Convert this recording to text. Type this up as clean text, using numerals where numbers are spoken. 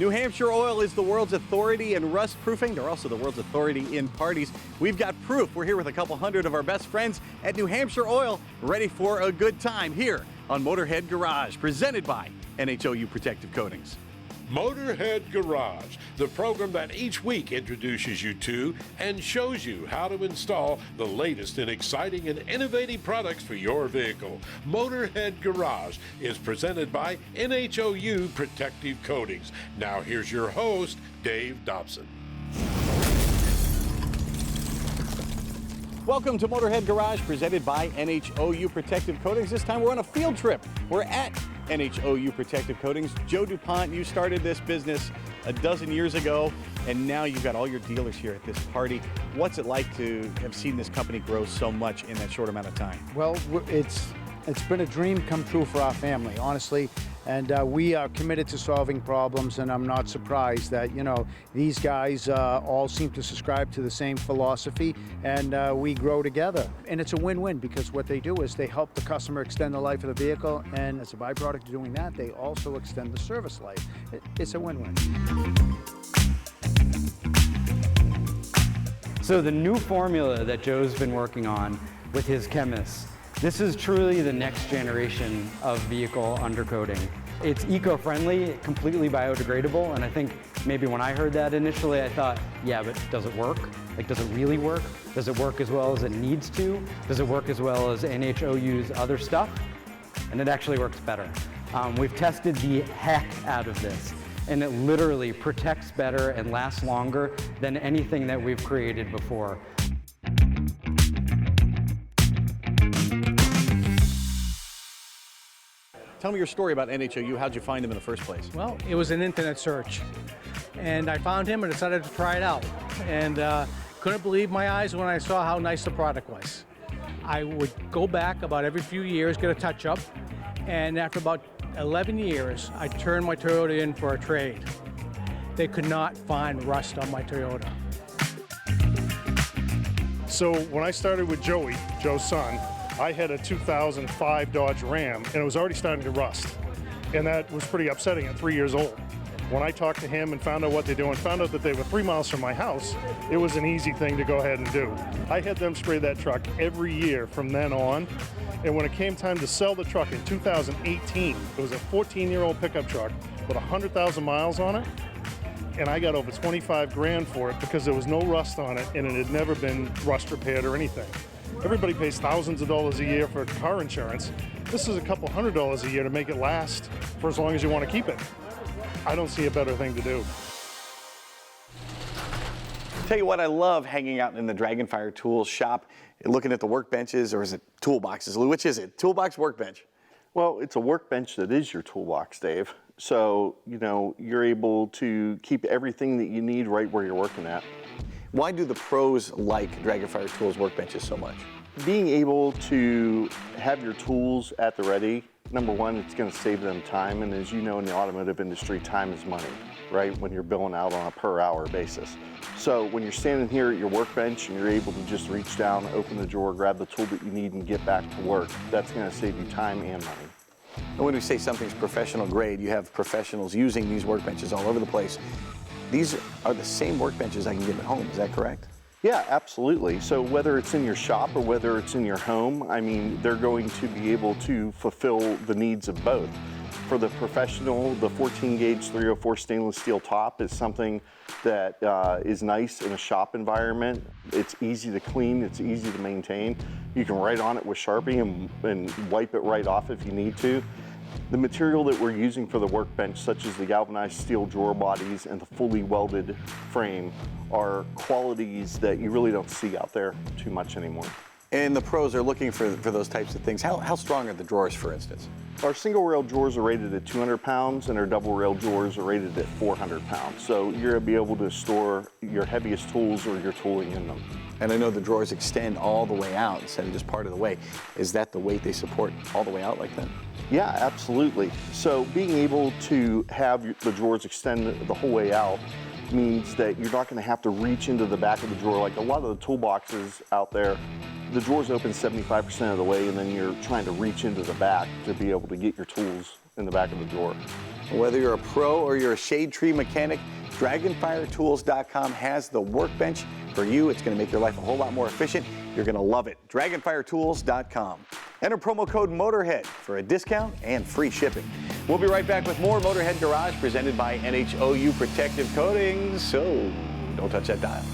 New Hampshire Oil is the world's authority in rust proofing. They're also the world's authority in parties. We've got proof. We're here with a couple hundred of our best friends at New Hampshire Oil, ready for a good time here on Motorhead Garage, presented by NHOU Protective Coatings. Motorhead Garage, the program that each week introduces you to and shows you how to install the latest in exciting and innovative products for your vehicle. Motorhead Garage is presented by NHOU Protective Coatings. Now here's your host, Dave Dobson. Welcome to Motorhead Garage, presented by NHOU Protective Coatings. This time we're on a field trip. We're at NHOU Protective Coatings. Joe DuPont, you started this business a dozen years ago, and now you've got all your dealers here at this party. What's it like to have seen this company grow so much in that short amount of time? Well, it's been a dream come true for our family, honestly. And we are committed to solving problems, and I'm not surprised that, you know, these guys all seem to subscribe to the same philosophy, and we grow together. And it's a win-win, because what they do is they help the customer extend the life of the vehicle, and as a byproduct of doing that, they also extend the service life. It's a win-win. So the new formula that Joe's been working on with his chemists, this is truly the next generation of vehicle undercoating. It's eco-friendly, completely biodegradable, and I think maybe when I heard that initially, I thought, yeah, but does it work? Like, does it really work? Does it work as well as it needs to? Does it work as well as NHOU's other stuff? And it actually works better. We've tested the heck out of this, and it literally protects better and lasts longer than anything that we've created before. Tell me your story about NHOU. How'd you find them in the first place? Well, it was an internet search, and I found him and decided to try it out, and couldn't believe my eyes when I saw how nice the product was. I would go back about every few years, get a touch-up, and after about 11 years, I turned my Toyota in for a trade. They could not find rust on my Toyota. So when I started with Joey, Joe's son, I had a 2005 Dodge Ram, and it was already starting to rust. And that was pretty upsetting at 3 years old. When I talked to him and found out what they do and found out that they were 3 miles from my house, it was an easy thing to go ahead and do. I had them spray that truck every year from then on. And when it came time to sell the truck in 2018, it was a 14-year-old pickup truck with 100,000 miles on it. And I got over 25 grand for it because there was no rust on it, and it had never been rust repaired or anything. Everybody pays thousands of dollars a year for car insurance. This is a couple $100 a year to make it last for as long as you want to keep it. I don't see a better thing to do. Tell you what, I love hanging out in the Dragonfire Tools shop, looking at the workbenches, or is it toolboxes? Lou, which is it? Toolbox, workbench? Well, it's a workbench that is your toolbox, Dave. So, you know, you're able to keep everything that you need right where you're working at. Why do the pros like Dragonfire Tools workbenches so much? Being able to have your tools at the ready, number one, it's going to save them time. And as you know, in the automotive industry, time is money, right? When you're billing out on a per hour basis. So when you're standing here at your workbench and you're able to just reach down, open the drawer, grab the tool that you need and get back to work, that's going to save you time and money. And when we say something's professional grade, you have professionals using these workbenches all over the place. These are the same workbenches I can get at home, is that correct? Yeah, absolutely. So whether it's in your shop or whether it's in your home, I mean, they're going to be able to fulfill the needs of both. For the professional, the 14 gauge 304 stainless steel top is something that is nice in a shop environment. It's easy to clean, it's easy to maintain. You can write on it with Sharpie and wipe it right off if you need to. The material that we're using for the workbench, such as the galvanized steel drawer bodies and the fully welded frame, are qualities that you really don't see out there too much anymore. And the pros are looking for those types of things. How strong are the drawers, for instance? Our single rail drawers are rated at 200 pounds and our double rail drawers are rated at 400 pounds. So you're going to be able to store your heaviest tools or your tooling in them. And I know the drawers extend all the way out instead of just part of the way. Is that the weight they support all the way out like that? Yeah, absolutely. So being able to have the drawers extend the whole way out means that you're not going to have to reach into the back of the drawer. Like a lot of the toolboxes out there, the drawers open 75% of the way and then you're trying to reach into the back to be able to get your tools in the back of the drawer. Whether you're a pro or you're a shade tree mechanic, DragonfireTools.com has the workbench for you. It's going to make your life a whole lot more efficient. You're going to love it. DragonfireTools.com. Enter promo code Motorhead for a discount and free shipping. We'll be right back with more Motorhead Garage presented by NHOU Protective Coatings. So don't touch that dial.